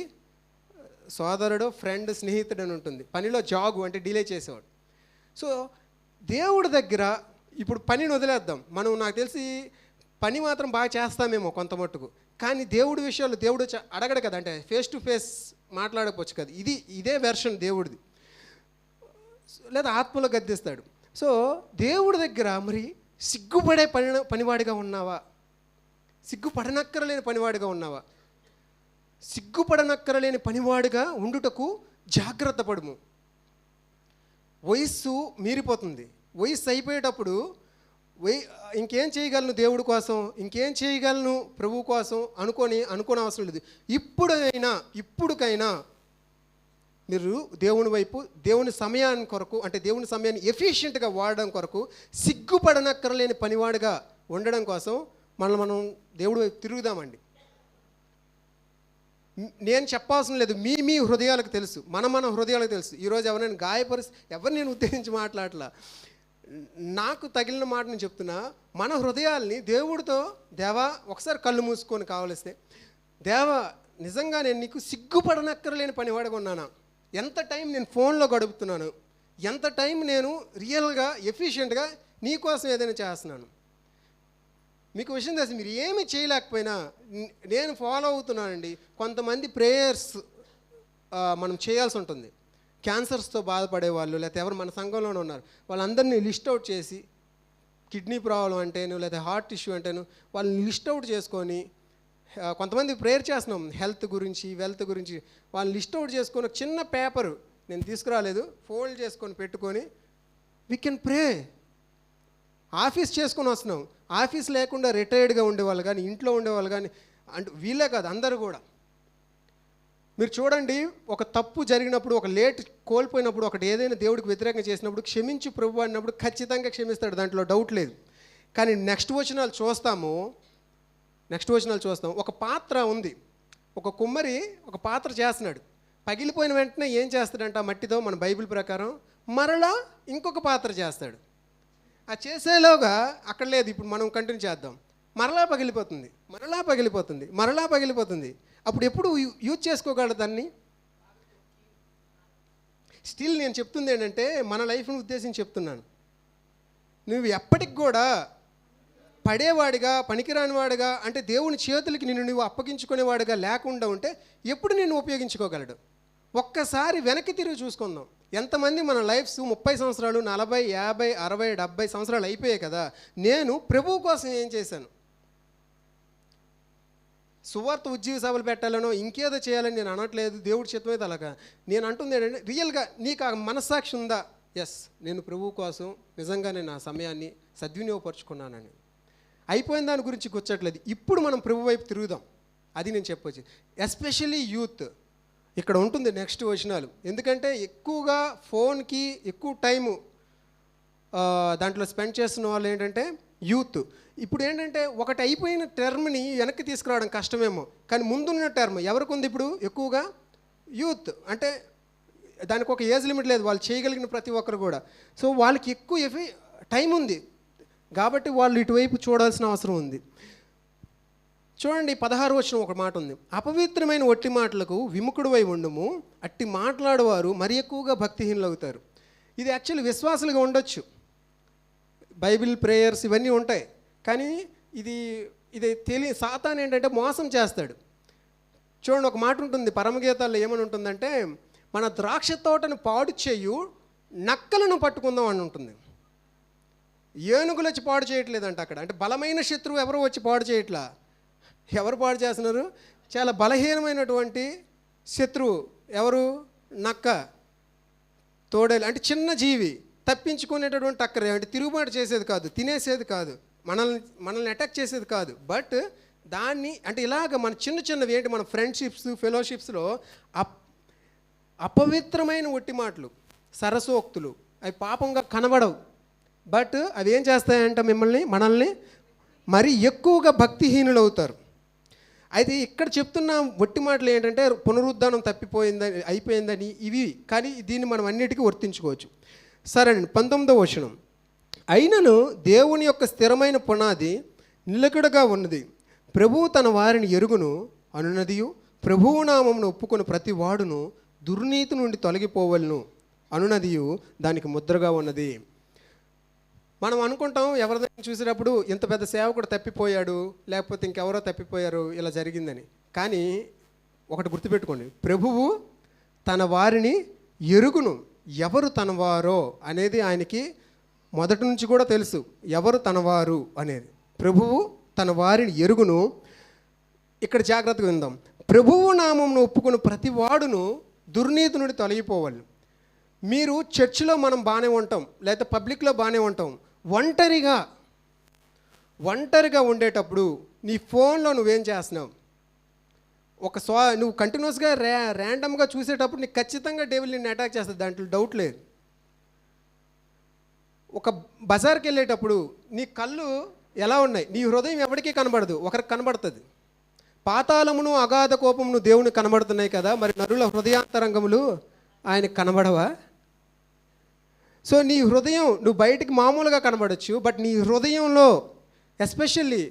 సోదరుడు, ఫ్రెండ్, స్నేహితుడు అని ఉంటుంది. పనిలో జాగు అంటే డిలే చేసేవాడు. సో దేవుడి దగ్గర ఇప్పుడు పనిని వదిలేద్దాం. మనం నాకు తెలిసి పని మాత్రం బాగా చేస్తామేమో కొంత మట్టుకు, కానీ దేవుడి విషయాలు దేవుడు అడగడు కదా, అంటే ఫేస్ టు ఫేస్ మాట్లాడకపోవచ్చు కదా. ఇదే వెర్షన్ దేవుడిది, లేదా ఆత్మలో గద్దిస్తాడు. సో దేవుడి దగ్గర మరి సిగ్గుపడే పనివాడిగా ఉన్నావా? సిగ్గుపడనక్కరలేని పనివాడిగా ఉన్నావా? సిగ్గుపడనక్కరలేని పనివాడిగా ఉండుటకు జాగ్రత్త పడుము. వయస్సు మీరిపోతుంది. వయస్సు అయిపోయేటప్పుడు ఇంకేం చేయగలను దేవుడి కోసం, ఇంకేం చేయగలను ప్రభు కోసం అనుకోని అవసరం లేదు. ఇప్పుడుకైనా మీరు దేవుని వైపు, దేవుని సమయాన్ని కొరకు, అంటే దేవుని సమయాన్ని ఎఫిషియెంట్గా వాడడం కొరకు సిగ్గుపడనక్కరలేని పనివాడిగా ఉండడం కోసం మనం దేవుడి వైపు తిరుగుదామండి. నేను చెప్పాల్సిన లేదు, మీ హృదయాలకు తెలుసు, మన హృదయాలకు తెలుసు. ఈరోజు ఎవరైనా ఎవరిని నేను ఉద్దేశించి మాట్లాడలా, నాకు తగిలిన మాట నేను చెప్తున్నా. మన హృదయాల్ని దేవుడితో, దేవా ఒకసారి కళ్ళు మూసుకొని కావలిస్తే, దేవా నిజంగా నేను నీకు సిగ్గుపడనక్కరలేని పనివాడిగా ఉన్నానా? ఎంత టైం నేను ఫోన్లో గడుపుతున్నాను, ఎంత టైం నేను రియల్గా ఎఫిషియెంట్గా నీ కోసం ఏదైనా చేస్తున్నాను. మీకు విషయం తెలుసు, మీరు ఏమీ చేయలేకపోయినా నేను ఫాలో అవుతున్నానండి. కొంతమంది ప్రేయర్స్ మనం చేయాల్సి ఉంటుంది. క్యాన్సర్స్తో బాధపడే వాళ్ళు, లేకపోతే ఎవరు మన సంఘంలోనే ఉన్నారు, వాళ్ళందరినీ లిస్ట్ అవుట్ చేసి, కిడ్నీ ప్రాబ్లం అంటేను, లేకపోతే హార్ట్ ఇష్యూ అంటేను, వాళ్ళని లిస్ట్ అవుట్ చేసుకొని, కొంతమంది ప్రేయర్ చేస్తున్నాం హెల్త్ గురించి, వెల్త్ గురించి, వాళ్ళని లిస్ట్ అవుట్ చేసుకొని ఒక చిన్న పేపరు నేను తీసుకురాలేదు, ఫోల్డ్ చేసుకొని పెట్టుకొని వీ కెన్ ప్రే. ఆఫీస్ చేసుకొని వస్తున్నాం. ఆఫీస్ లేకుండా రిటైర్డ్గా ఉండేవాళ్ళు కానీ, ఇంట్లో ఉండేవాళ్ళు కానీ, అంటే వీళ్ళే కాదు అందరూ కూడా. మీరు చూడండి, ఒక తప్పు జరిగినప్పుడు, ఒక లేట్ కోల్పోయినప్పుడు, ఒకటి ఏదైనా దేవుడికి వ్యతిరేకంగా చేసినప్పుడు క్షమించు ప్రభు అన్నప్పుడు ఖచ్చితంగా క్షమిస్తాడు, దాంట్లో డౌట్ లేదు. కానీ నెక్స్ట్ వచనాలు చూస్తాం. ఒక పాత్ర ఉంది, ఒక కుమ్మరి ఒక పాత్ర చేస్తున్నాడు. పగిలిపోయిన వెంటనే ఏం చేస్తాడంట, మట్టితో మన బైబిల్ ప్రకారం మరలా ఇంకొక పాత్ర చేస్తాడు. ఆ చేసేలోగా అక్కడ లేదు, ఇప్పుడు మనం కంటిన్యూ చేద్దాం. మరలా పగిలిపోతుంది. అప్పుడు ఎప్పుడు యూజ్ చేసుకోగలడు దాన్ని? స్టిల్ నేను చెప్తుంది ఏంటంటే, మన లైఫ్ని ఉద్దేశించి చెప్తున్నాను. నువ్వు ఎప్పటికి కూడా పడేవాడిగా, పనికిరానివాడిగా, అంటే దేవుని చేతులకి నువ్వు అప్పగించుకునేవాడిగా లేకుండా ఉంటే ఎప్పుడు నేను ఉపయోగించుకోగలడు? ఒక్కసారి వెనక్కి తిరిగి చూసుకుందాం. ఎంతమంది మన లైఫ్స్ 30 సంవత్సరాలు, 40, 50, 60, 70 సంవత్సరాలు అయిపోయాయి కదా. నేను ప్రభువు కోసం ఏం చేశాను? సువార్త ఉద్యోగ సభలు పెట్టాలనో ఇంకేదో చేయాలని నేను అనట్లేదు, దేవుడి చిత్తం అయితే అలాగా. నేను అంటుంది ఏంటంటే, రియల్గా నీకు ఆ మనస్సాక్షి ఉందా? ఎస్, నేను ప్రభువు కోసం నిజంగా నేను ఆ సమయాన్ని సద్వినియోగపరుచుకున్నానని. అయిపోయిన దాని గురించి కూర్చోట్లేదు. ఇప్పుడు మనం ప్రభు వైపు తిరుగుదాం, అది నేను చెప్పొచ్చు. ఎస్పెషల్లీ యూత్ ఇక్కడ ఉంటుంది నెక్స్ట్ వచనాలు. ఎందుకంటే ఎక్కువగా ఫోన్కి ఎక్కువ టైము దాంట్లో స్పెండ్ చేస్తున్న వాళ్ళు ఏంటంటే యూత్. ఇప్పుడు ఏంటంటే ఒకటి అయిపోయిన టర్మ్ని వెనక్కి తీసుకురావడం కష్టమేమో, కానీ ముందున్న టర్మ్ ఎవరికి ఉంది ఇప్పుడు ఎక్కువగా? యూత్. అంటే దానికి ఒక ఏజ్ లిమిట్ లేదు, వాళ్ళు చేయగలిగిన ప్రతి ఒక్కరు కూడా. సో వాళ్ళకి ఎక్కువ టైం ఉంది కాబట్టి వాళ్ళు ఇటువైపు చూడాల్సిన అవసరం ఉంది. చూడండి, 16వ వచనం ఒక మాట ఉంది. అపవిత్రమైన ఒట్టి మాటలకు విముఖుడువై ఉండుము, అట్టి మాట్లాడేవారు మరి ఎక్కువగా భక్తిహీనులు అవుతారు. ఇది యాక్చువల్లీ విశ్వాసులుగా ఉండొచ్చు, బైబిల్ ప్రేయర్స్ ఇవన్నీ ఉంటాయి, కానీ ఇది సాతాను ఏంటంటే మోసం చేస్తాడు. చూడండి, ఒక మాట ఉంటుంది పరమగీతాల్లో, ఏమని ఉంటుందంటే, మన ద్రాక్ష తోటను పాడు చేయు నక్కలను పట్టుకుందాం అని ఉంటుంది. ఏనుగులు వచ్చి పాడు చేయట్లేదంట అక్కడ. అంటే బలమైన శత్రువు ఎవరు వచ్చి పాడు చేయట్లా. ఎవరు పాడు చేస్తున్నారు? చాలా బలహీనమైనటువంటి శత్రువు. ఎవరు? నక్క, తోడేలు. అంటే చిన్న జీవి, తప్పించుకునేటటువంటి అక్కరే. అంటే తిరుగుబాటు చేసేది కాదు, తినేసేది కాదు, మనల్ని అటాక్ చేసేది కాదు. బట్ దాన్ని అంటే ఇలాగ మన చిన్నవి ఏంటి, మన ఫ్రెండ్షిప్స్, ఫెలోషిప్స్లో అపవిత్రమైన ఒట్టి మాటలు, సరసోక్తులు, అవి పాపంగా కనబడవు. బట్ అవి ఏం చేస్తాయంట మనల్ని మరి ఎక్కువగా భక్తిహీనులు అవుతారు. అయితే ఇక్కడ చెప్తున్న ఒట్టి మాటలు ఏంటంటే పునరుద్ధానం అయిపోయిందని ఇవి, కానీ దీన్ని మనం అన్నిటికీ వర్తించుకోవచ్చు. సరేనండి, 19వ వచనం. అయినను దేవుని యొక్క స్థిరమైన పునాది నిలకడగా ఉన్నది, ప్రభువు తన వారిని ఎరుగును, అనునదియు, ప్రభువు నామమును ఒప్పుకొని ప్రతి వాడును దుర్నీతి నుండి తొలగిపోవలను అనునదియు దానికి ముద్రగా ఉన్నది. మనం అనుకుంటాం ఎవరిదైనా చూసేటప్పుడు ఇంత పెద్ద సేవకుడు తప్పిపోయాడు, లేకపోతే ఇంకెవరో తప్పిపోయారు, ఇలా జరిగిందని. కానీ ఒకటి గుర్తుపెట్టుకోండి, ప్రభువు తన వారిని ఎరుగును. ఎవరు తన వారో అనేది ఆయనకి మొదటి నుంచి కూడా తెలుసు, ఎవరు తనవారు అనేది. ప్రభువు తన వారిని ఎరుగును. ఇక్కడ జాగ్రత్తగా విందాం. ప్రభువు నామమును ఒప్పుకుని ప్రతి వాడును దుర్నీతి నుండి తొలగిపోవాలి. మీరు చర్చిలో మనం బాగానే ఉంటాం, లేకపోతే పబ్లిక్లో బాగానే ఉంటాం. ఒంటరిగా ఉండేటప్పుడు నీ ఫోన్లో నువ్వేం చేస్తున్నావు? నువ్వు కంటిన్యూస్గా ర్యాండమ్గా చూసేటప్పుడు నీకు ఖచ్చితంగా డెవిల్ నిన్ను అటాక్ చేస్తుంది, దాంట్లో డౌట్ లేదు. ఒక బజార్కి వెళ్ళేటప్పుడు నీ కళ్ళు ఎలా ఉన్నాయి? నీ హృదయం ఎవరికీ కనబడదు, ఒకరికి కనబడుతుంది. పాతాళమును అగాధ కోపమును దేవుని కనబడుతున్నాయి కదా, మరి నరుల హృదయాంతరంగములు ఆయనకు కనబడవా? సో నీ హృదయం నువ్వు బయటికి మామూలుగా కనబడచ్చు, బట్ నీ హృదయంలో ఎస్పెషల్లీ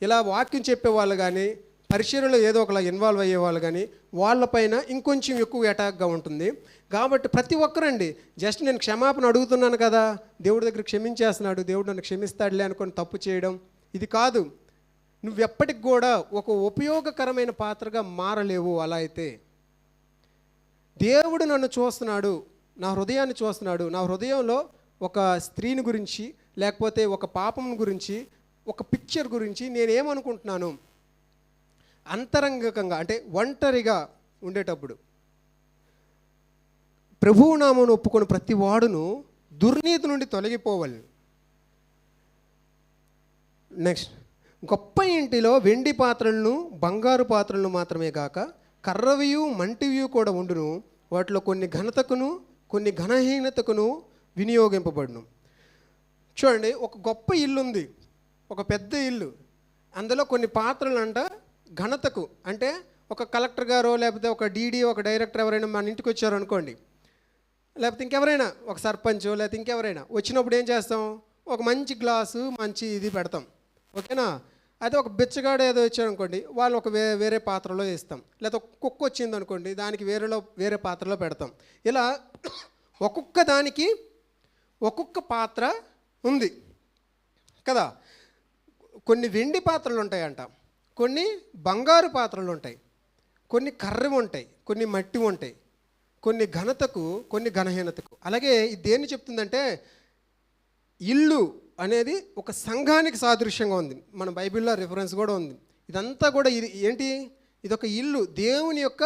ఇలా వాక్యం చెప్పేవాళ్ళు కానీ, పరిచర్యలో ఏదో ఒకలా ఇన్వాల్వ్ అయ్యేవాళ్ళు కానీ, వాళ్ళపైన ఇంకొంచెం ఎక్కువ అటాక్గా ఉంటుంది. కాబట్టి ప్రతి ఒక్కరండి, జస్ట్ నేను క్షమాపణ అడుగుతున్నాను కదా, దేవుడి దగ్గర క్షమించేస్తున్నాడు, దేవుడు నన్ను క్షమిస్తాడులే అనుకొని తప్పు చేయడం ఇది కాదు. నువ్వు ఎప్పటికి కూడా ఒక ఉపయోగకరమైన పాత్రగా మారలేవు. అలా అయితే దేవుడు నన్ను చూస్తున్నాడు, నా హృదయాన్ని చూస్తున్నాడు. నా హృదయంలో ఒక స్త్రీని గురించి, లేకపోతే ఒక పాపం గురించి, ఒక పిక్చర్ గురించి నేనేమనుకుంటున్నాను, అంతరంగికంగా అంటే ఒంటరిగా ఉండేటప్పుడు ప్రభువు నామమును ఒప్పుకొని ప్రతి వాడును దుర్నీతి నుండి తొలగిపోవాలి. నెక్స్ట్, గొప్ప ఇంటిలో వెండి పాత్రలను బంగారు పాత్రలను మాత్రమే కాక కర్రవియు మంటివియు కూడా ఉండును, వాటిలో కొన్ని ఘనతకును కొన్ని ఘనహీనతకును వినియోగింపబడును. చూడండి, ఒక గొప్ప ఇల్లు ఉంది, ఒక పెద్ద ఇల్లు. అందులో కొన్ని పాత్రలు అంట ఘనతకు, అంటే ఒక కలెక్టర్ గారో లేకపోతే ఒక డీడీ, ఒక డైరెక్టర్ ఎవరైనా మన ఇంటికి వచ్చారు అనుకోండి, లేకపోతే ఇంకెవరైనా ఒక సర్పంచ్ లేకపోతే ఇంకెవరైనా వచ్చినప్పుడు ఏం చేస్తాం? ఒక మంచి గ్లాసు మంచి ఇది పెడతాం, ఓకేనా? అయితే ఒక బిచ్చగాడు ఏదో వచ్చాడు అనుకోండి, వాళ్ళు ఒక వేరే పాత్రలో వేస్తాం. లేకపోతే ఒక కుక్క వచ్చింది అనుకోండి, దానికి వేరే పాత్రలో పెడతాం. ఇలా ఒక్కొక్క దానికి ఒక్కొక్క పాత్ర ఉంది కదా. కొన్ని వెండి పాత్రలు ఉంటాయంట, కొన్ని బంగారు పాత్రలు ఉంటాయి, కొన్ని కర్రవి ఉంటాయి, కొన్ని మట్టి ఉంటాయి, కొన్ని ఘనతకు కొన్ని ఘనహీనతకు. అలాగే ఇది దేన్ని చెప్తుందంటే, ఇల్లు అనేది ఒక సంఘానికి సాదృశ్యంగా ఉంది. మన బైబిల్లో రిఫరెన్స్ కూడా ఉంది. ఇదంతా కూడా ఇది ఏంటి? ఇదొక ఇల్లు, దేవుని యొక్క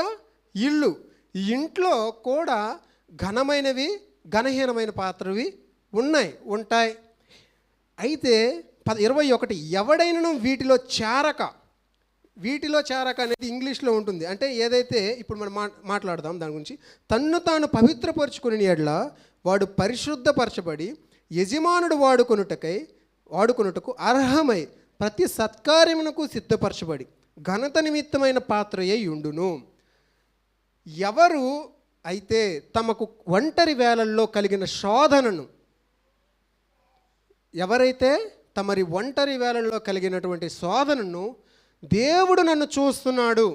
ఇల్లు. ఈ ఇంట్లో కూడా ఘనమైనవి ఘనహీనమైన పాత్రవి ఉంటాయి. అయితే 21, ఎవడైనను వీటిలో చేరక అనేది ఇంగ్లీష్లో ఉంటుంది. అంటే ఏదైతే ఇప్పుడు మనం మాట్లాడదాం దాని గురించి, తన్ను తాను పవిత్రపరుచుకుని ఎడల వాడు పరిశుద్ధపరచబడి యజమానుడు వాడుకొనుటకు అర్హమై ప్రతి సత్కార్యమునకు సిద్ధపరచబడి ఘనత నిమిత్తమైన పాత్రయే ఉండును. ఎవరు అయితే తమకు ఒంటరి వేళల్లో కలిగిన శోధనను, ఎవరైతే తమరి ఒంటరి వేళల్లో కలిగినటువంటి శోధనను దేవుడు నన్ను చూస్తున్నాడు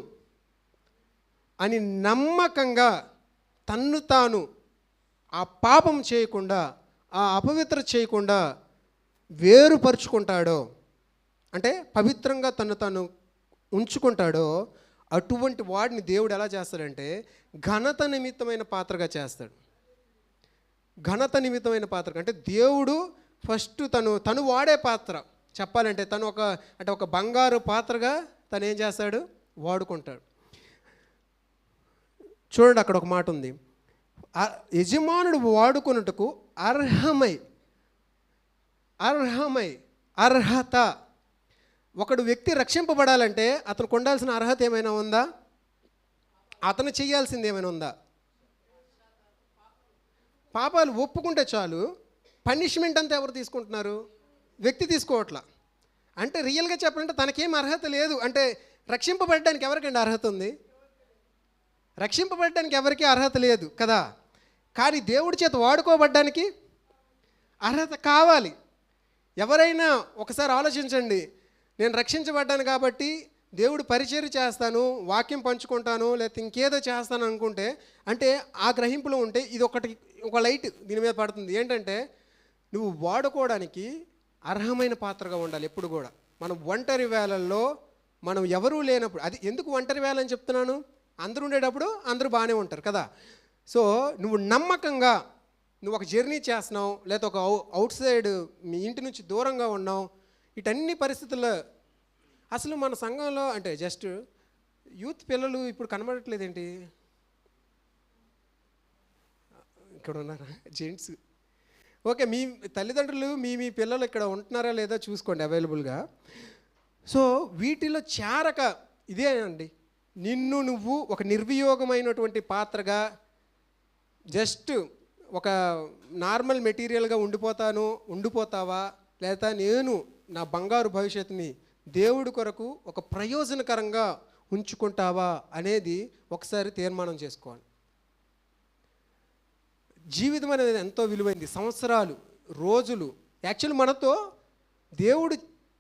అని నమ్మకంగా తన్ను తాను ఆ పాపం చేయకుండా, ఆ అపవిత్ర చేయకుండా వేరుపరుచుకుంటాడో, అంటే పవిత్రంగా తను తాను ఉంచుకుంటాడో, అటువంటి వాడిని దేవుడు ఎలా చేస్తాడంటే ఘనత నిమిత్తమైన పాత్రగా చేస్తాడు. ఘనత నిమిత్తమైన పాత్ర అంటే దేవుడు ఫస్ట్ తను వాడే పాత్ర చెప్పాలంటే, తను ఒక బంగారు పాత్రగా తను ఏం చేస్తాడు? వాడుకుంటాడు. చూడండి, అక్కడ ఒక మాట ఉంది, యజమానుడు వాడుకొనుటకు అర్హత. ఒకడు వ్యక్తి రక్షింపబడాలంటే అతనికి ఉండాల్సిన అర్హత ఏమైనా ఉందా? అతను చేయాల్సింది ఏమైనా ఉందా? పాపాలు ఒప్పుకుంటే చాలు. పనిష్మెంట్ అంతా ఎవరు తీసుకుంటున్నారు? వ్యక్తి తీసుకోవట్లా. అంటే రియల్గా చెప్పాలంటే తనకేం అర్హత లేదు. అంటే రక్షింపబడడానికి ఎవరికండి అర్హత ఉంది? రక్షింపబడడానికి ఎవరికీ అర్హత లేదు కదా. కానీ దేవుడి చేత వాడుకోబడ్డానికి అర్హత కావాలి. ఎవరైనా ఒకసారి ఆలోచించండి, నేను రక్షించబడ్డాను కాబట్టి దేవుడు పరిచర్య చేస్తాను, వాక్యం పంచుకుంటాను, లేకపోతే ఇంకేదో చేస్తాను అనుకుంటే, అంటే ఆ గ్రహింపులో ఉంటే ఇది ఒక లైట్ దీని మీద పడుతుంది. ఏంటంటే నువ్వు వాడుకోవడానికి అర్హమైన పాత్రగా ఉండాలి ఎప్పుడు కూడా. మనం ఒంటరి వేళల్లో మనం ఎవరూ లేనప్పుడు, అది ఎందుకు ఒంటరి వేళ అని చెప్తున్నాను, అందరూ ఉండేటప్పుడు అందరూ బాగానే ఉంటారు కదా. సో నువ్వు నమ్మకంగా నువ్వు ఒక జర్నీ చేస్తున్నావు, లేకపోతే ఒక అవుట్ సైడ్ మీ ఇంటి నుంచి దూరంగా ఉన్నావు, ఇటన్ని పరిస్థితుల్లో అసలు మన సంఘంలో అంటే జస్ట్ యూత్ పిల్లలు ఇప్పుడు కనబడట్లేదేంటి? ఇక్కడ ఉన్నారా జెంట్స్? ఓకే, మీ తల్లిదండ్రులు మీ పిల్లలు ఇక్కడ ఉంటున్నారా లేదా చూసుకోండి అవైలబుల్గా. సో వీటిలో చేరక ఇదే అండి, నిన్ను నువ్వు ఒక నిర్వియోగమైనటువంటి పాత్రగా జస్ట్ ఒక నార్మల్ మెటీరియల్గా ఉండిపోతావా, లేదా నేను నా బంగారు భవిష్యత్తుని దేవుడి కొరకు ఒక ప్రయోజనకరంగా ఉంచుకుంటావా అనేది ఒకసారి తీర్మానం చేసుకోవాలి. జీవితం అనేది ఎంతో విలువైంది. సంవత్సరాలు, రోజులు, యాక్చువల్లీ మనతో దేవుడు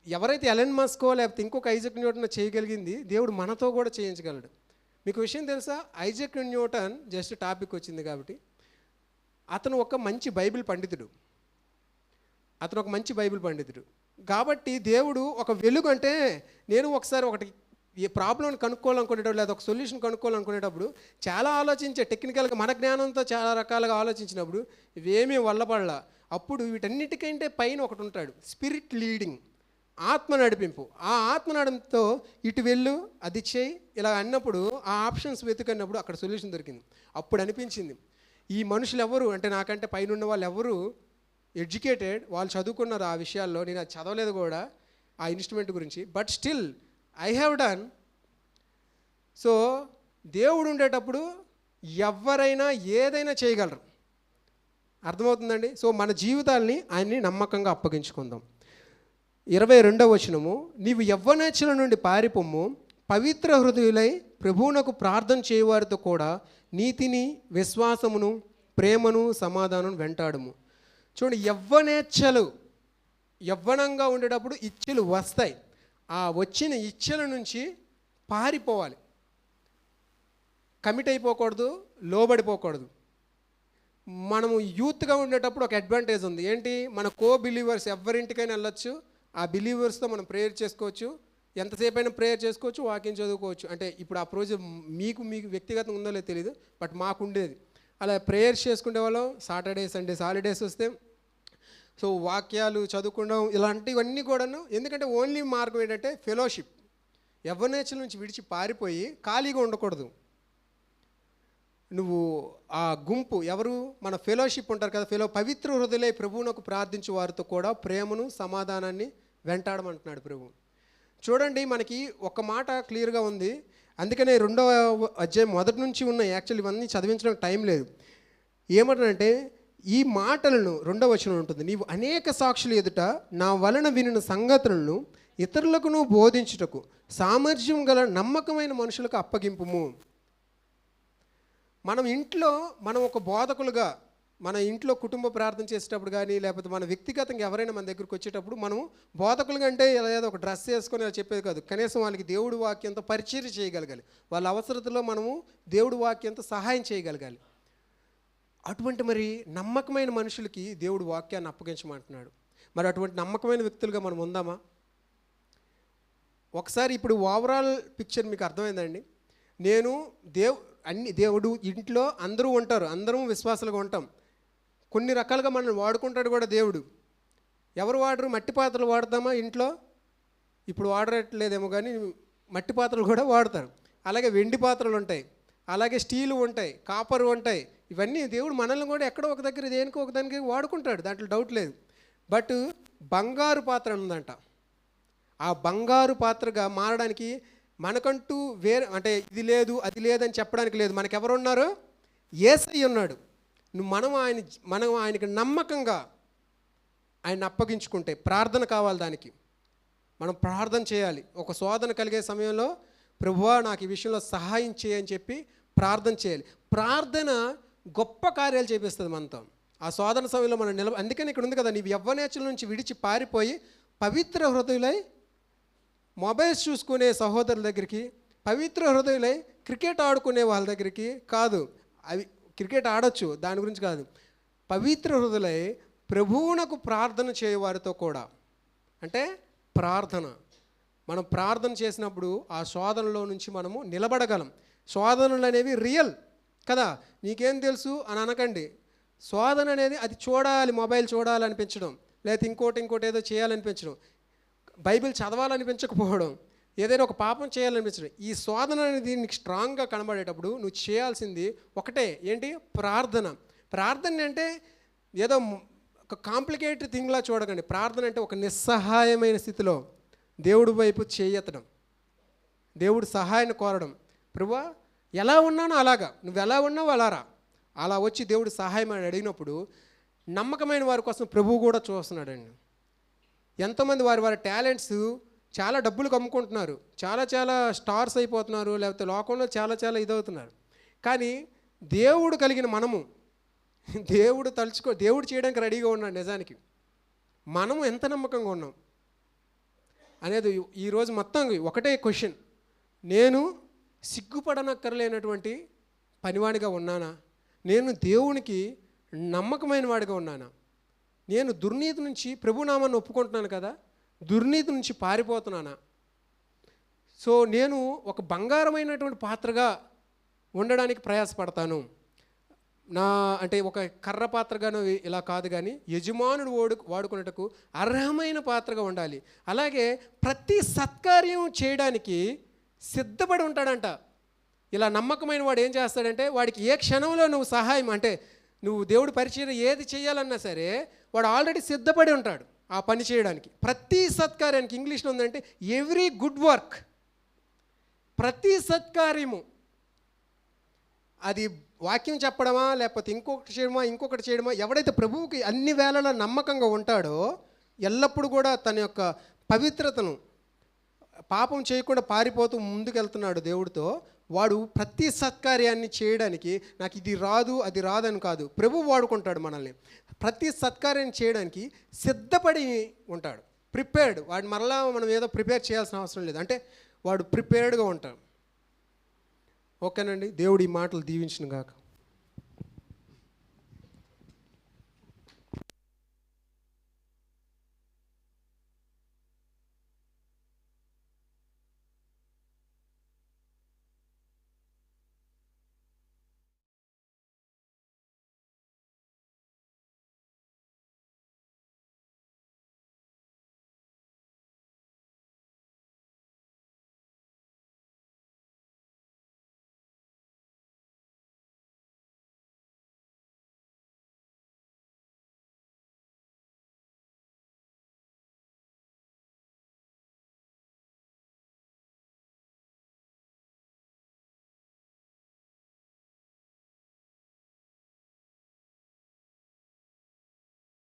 ఎవరైతే ఎలన్ మస్కో లేకపోతే ఇంకొక ఐజాక్ న్యూటన్ చేయగలిగింది దేవుడు మనతో కూడా చేయించగలడు. మీకు విషయం తెలుసా, ఐజాక్ న్యూటన్ జస్ట్ టాపిక్ వచ్చింది కాబట్టి అతను ఒక మంచి బైబిల్ పండితుడు. కాబట్టి దేవుడు ఒక వెలుగు, అంటే నేను ఒకసారి ఒకటి ఈ ప్రాబ్లం కనుక్కోవాలనుకునేటప్పుడు లేదా ఒక సొల్యూషన్ కనుక్కోవాలనుకునేటప్పుడు చాలా ఆలోచించే, టెక్నికల్గా మన జ్ఞానంతో చాలా రకాలుగా ఆలోచించినప్పుడు ఇవేమీ వల్లపడలా. అప్పుడు వీటన్నిటికంటే పైన ఒకటి ఉంటాడు, స్పిరిట్ లీడింగ్, ఆత్మ నడిపింపు. ఆ ఆత్మ నడిపింపుతో ఇటు వెళ్ళు, అది చేయి, ఇలా అన్నప్పుడు ఆ ఆప్షన్స్ వెతుకన్నప్పుడు అక్కడ సొల్యూషన్ దొరికింది. అప్పుడు అనిపించింది ఈ మనుషులు ఎవరు అంటే నాకంటే పైన ఉన్న వాళ్ళు ఎవరు ఎడ్యుకేటెడ్, వాళ్ళు చదువుకున్నారు ఆ విషయాల్లో, నేను అది చదవలేదు కూడా ఆ ఇన్స్ట్రుమెంట్ గురించి, but still I have done. So దేవుడు ఉండేటప్పుడు ఎవరైనా ఏదైనా చేయగలరు, అర్థమవుతుందండి. సో మన జీవితాల్ని ఆయన్ని నమ్మకంగా అప్పగించుకుందాం. 22వ వచనము, నీవు యవ్వనేచ్ఛల నుండి పారిపోమ్ము, పవిత్ర హృదయులై ప్రభువునకు ప్రార్థన చేయవారితో కూడా నీతిని, విశ్వాసమును, ప్రేమను, సమాధానం వెంటాడము. చూడండి, యవ్వనంగా ఉండేటప్పుడు ఇచ్చలు వస్తాయి. ఆ వచ్చిన ఇచ్చల నుంచి పారిపోవాలి, కమిట్ అయిపోకూడదు, లోబడిపోకూడదు. మనము యూత్గా ఉండేటప్పుడు ఒక అడ్వాంటేజ్ ఉంది. ఏంటి, మన బిలీవర్స్ ఎవరింటికైనా వెళ్ళొచ్చు, ఆ బిలీవర్స్తో మనం ప్రేయర్ చేసుకోవచ్చు, ఎంతసేపు అయినా ప్రేయర్ చేసుకోవచ్చు, వాక్యం చదువుకోవచ్చు. అంటే ఇప్పుడు ఆ రోజు మీకు వ్యక్తిగతంగా ఉందో లేదో తెలియదు, బట్ మాకు ఉండేది. అలా ప్రేయర్స్ చేసుకునే వాళ్ళం. సాటర్డే సండేస్ హాలిడేస్ వస్తే సో వాక్యాలు చదువుకోవడం ఇలాంటివన్నీ కూడాను. ఎందుకంటే ఓన్లీ మార్గం ఏంటంటే ఫెలోషిప్. యవ్వనేచ్ఛల నుంచి విడిచి పారిపోయి ఖాళీగా ఉండకూడదు. నువ్వు ఆ గుంపు ఎవరు, మన ఫెలోషిప్ ఉంటారు కదా, పవిత్ర హృదయులై ప్రభువునకు ప్రార్థించే వారితో కూడా ప్రేమను, సమాధానాన్ని వెంటాడమంటున్నాడు ప్రభు. చూడండి, మనకి ఒక మాట క్లియర్గా ఉంది. అందుకనే 2వ అధ్యాయం మొదటి నుంచి ఉన్న, యాక్చువల్లీ ఇవన్నీ చదివించడానికి టైం లేదు. ఏమంటారంటే ఈ మాటలను 2వ వచనం ఉంటుంది, నీవు అనేక సాక్షులు ఎదుట నా వలన వినిన సంగతులను ఇతరులకు బోధించుటకు సామర్థ్యం గల నమ్మకమైన మనుషులకు అప్పగింపుము. మనం ఒక బోధకులుగా మన ఇంట్లో కుటుంబ ప్రార్థన చేసేటప్పుడు కానీ, లేకపోతే మన వ్యక్తిగతంగా ఎవరైనా మన దగ్గరికి వచ్చేటప్పుడు మనం బోధకులుగా అంటే ఏదో ఒక డ్రెస్ వేసుకొని అలా చెప్పేది కాదు. కనీసం వాళ్ళకి దేవుడి వాక్యంతో పరిచర్య చేయగలగాలి, వాళ్ళ అవసరతలో మనము దేవుడి వాక్యంతో సహాయం చేయగలగాలి. అటువంటి మరి నమ్మకమైన మనుషులకి దేవుడు వాక్యాన్ని అప్పగించమంటున్నాడు. మరి అటువంటి నమ్మకమైన వ్యక్తులుగా మనం ఉందామా? ఒకసారి ఇప్పుడు ఓవరాల్ పిక్చర్ మీకు అర్థమైందండి. దేవుడు ఇంట్లో అందరూ ఉంటారు, అందరం విశ్వాసాలుగా ఉంటాం. కొన్ని రకాలుగా మనల్ని వాడుకుంటాడు కూడా దేవుడు. ఎవరు వాడరు? మట్టి పాత్రలు వాడతామా ఇంట్లో? ఇప్పుడు వాడట్లేదేమో కానీ మట్టి పాత్రలు కూడా వాడతారు. అలాగే వెండి పాత్రలు ఉంటాయి, అలాగే స్టీలు ఉంటాయి, కాపర్ ఉంటాయి. ఇవన్నీ దేవుడు మనల్ని కూడా ఎక్కడో ఒక దగ్గర దేనికో ఒకదానికి వాడుకుంటాడు, దాంట్లో డౌట్ లేదు. బట్ బంగారు పాత్ర ఉందంట. ఆ బంగారు పాత్రగా మారడానికి మనకంటూ వేరే అంటే ఇది లేదు అది లేదని చెప్పడానికి లేదు. మనకెవరు ఉన్నారు? యేసయ్య ఉన్నాడు. మనం ఆయనకి నమ్మకంగా ఆయన అప్పగించుకుంటే, ప్రార్థన కావాలి, దానికి మనం ప్రార్థన చేయాలి. ఒక శోధన కలిగే సమయంలో ప్రభువా నాకు ఈ విషయంలో సహాయం చేయని చెప్పి ప్రార్థన చేయాలి. ప్రార్థన గొప్ప కార్యాలు చేపిస్తుంది మనతో. ఆ శోధన సమయంలో మనం అందుకని ఇక్కడ ఉంది కదా, నీవు యవ్వనేచ్ఛల నుంచి విడిచి పారిపోయి పవిత్ర హృదయులై మొబైల్స్ చూసుకునే సహోదరుల దగ్గరికి, పవిత్ర హృదయులై క్రికెట్ ఆడుకునే వాళ్ళ దగ్గరికి కాదు. అవి క్రికెట్ ఆడొచ్చు, దాని గురించి కాదు. పవిత్ర హృదయులై ప్రభువునకు ప్రార్థన చేయవారితో కూడా, అంటే ప్రార్థన, మనం ప్రార్థన చేసినప్పుడు ఆ శోధనలో నుంచి మనము నిలబడగలం. శోధనలు అనేవి రియల్ కదా, నీకేం తెలుసు అని అనకండి. శోధన అనేది అది చూడాలి, మొబైల్ చూడాలనిపించడం, లేకపోతే ఇంకోటి ఏదో చేయాలనిపించడం, బైబిల్ చదవాలనిపించకపోవడం, ఏదైనా ఒక పాపం చేయాలనిపించడం. ఈ శోధన అనేది నీకు స్ట్రాంగ్గా కనబడేటప్పుడు నువ్వు చేయాల్సింది ఒకటే, ఏంటి? ప్రార్థన. ప్రార్థన అంటే ఏదో ఒక కాంప్లికేటెడ్ థింగ్లా చూడకండి. ప్రార్థన అంటే ఒక నిస్సహాయమైన స్థితిలో దేవుడి వైపు చేయెత్తడం, దేవుడి సహాయాన్ని కోరడం. ప్రభువా ఎలా ఉన్నానో అలాగా, నువ్వు ఎలా ఉన్నావో అలా వచ్చి దేవుడి సహాయం అని అడిగినప్పుడు నమ్మకమైన వారి కోసం ప్రభువు కూడా చూస్తున్నాడండి. ఎంతోమంది వారి టాలెంట్స్ చాలా డబ్బులకు అమ్ముకుంటున్నారు, చాలా స్టార్స్ అయిపోతున్నారు, లేకపోతే లోకంలో చాలా ఇదవుతున్నారు. కానీ దేవుడు కలిగిన మనము, దేవుడు చేయడానికి రెడీగా ఉన్నాడు. నిజానికి మనము ఎంత నమ్మకంగా ఉన్నాం అనేది ఈరోజు మొత్తం ఒకటే క్వశ్చన్. నేను సిగ్గుపడనక్కర్లేనటువంటి పనివాడిగా ఉన్నానా? నేను దేవునికి నమ్మకమైన వాడిగా ఉన్నానా? నేను దుర్నీతి నుంచి, ప్రభునామాన్ని ఒప్పుకుంటున్నాను కదా, దుర్నీతి నుంచి పారిపోతున్నానా? సో నేను ఒక బంగారమైనటువంటి పాత్రగా ఉండడానికి ప్రయాసపడతాను. అంటే ఒక కర్ర పాత్రగాను ఇలా కాదు, కానీ యజమానుడు వాడుకున్నట్టుకు అర్హమైన పాత్రగా ఉండాలి. అలాగే ప్రతి సత్కార్యం చేయడానికి సిద్ధపడి ఉంటాడంట. ఇలా నమ్మకమైన వాడు ఏం చేస్తాడంటే, వాడికి ఏ క్షణంలో నువ్వు సహాయం, అంటే నువ్వు దేవుడి పరిచయం ఏది చేయాలన్నా సరే వాడు ఆల్రెడీ సిద్ధపడి ఉంటాడు ఆ పని చేయడానికి. ప్రతి సత్కార్యానికి ఇంగ్లీష్లో ఉందంటే ఎవ్రీ గుడ్ వర్క్, ప్రతి సత్కార్యము, అది వాక్యం చెప్పడమా లేకపోతే ఇంకొకటి చేయడమా, ఎవడైతే ప్రభువుకి అన్ని వేళలా నమ్మకంగా ఉంటాడో, ఎల్లప్పుడూ కూడా తన యొక్క పవిత్రతను, పాపం చేయకుండా పారిపోతూ ముందుకెళ్తున్నాడు దేవుడితో, వాడు ప్రతి సత్కార్యాన్ని చేయడానికి నాకు ఇది రాదు అది రాదని కాదు, ప్రభువు వాడుకుంటాడు మనల్ని. ప్రతి సత్కార్యాన్ని చేయడానికి సిద్ధపడి ఉంటాడు, ప్రిపేర్డ్. వాడు మరలా మనం ఏదో ప్రిపేర్ చేయాల్సిన అవసరం లేదు, అంటే వాడు ప్రిపేర్డ్గా ఉంటాడు. ఓకేనండి, దేవుడు ఈ మాటలు దీవించును గాక.